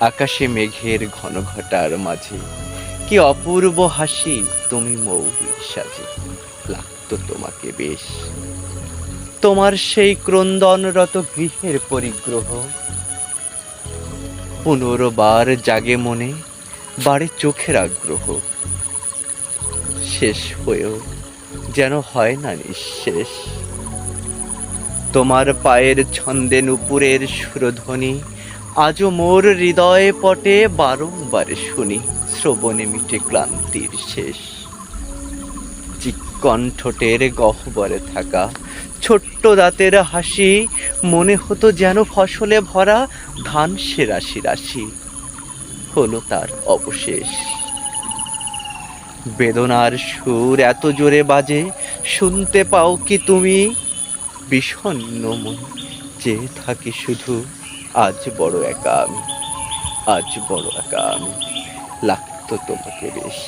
আকাশে মেঘের ঘন ঘটার মাঝে কি অপূর্ব হাসি, তুমি মৌরীর সাজে। লাগতো তোমাকে বেশ, তোমার সেই ক্রন্দনরত গৃহের পরিগ্রহ পুনর্বার জাগে মনে, বাড়ে চোখের আগ্রহ। শেষ হয়েও যেন হয় না নিঃশেষ, তোমার পায়ের ছন্দে নুপুরের সুরধ্বনি আজও মোর হৃদয়ে পটে বারংবার শুনি। শ্রবণে মিটে ক্লান্তির শেষ, চিকন ঠোঁটের গহ্বরে থাকা ছোট্ট দাঁতের হাসি মনে হতো যেন ফসলে ভরা ধান সে রাশি রাশি। হলো তার অবশেষ, বেদনার সুর এত জোরে বাজে, শুনতে পাও কি তুমি? বিষণ্ণ মন চেয়ে থাকি শুধু, আজ বড় একা আমি, আজ বড় একা আমি। লাগতো তোমাকে বেশ।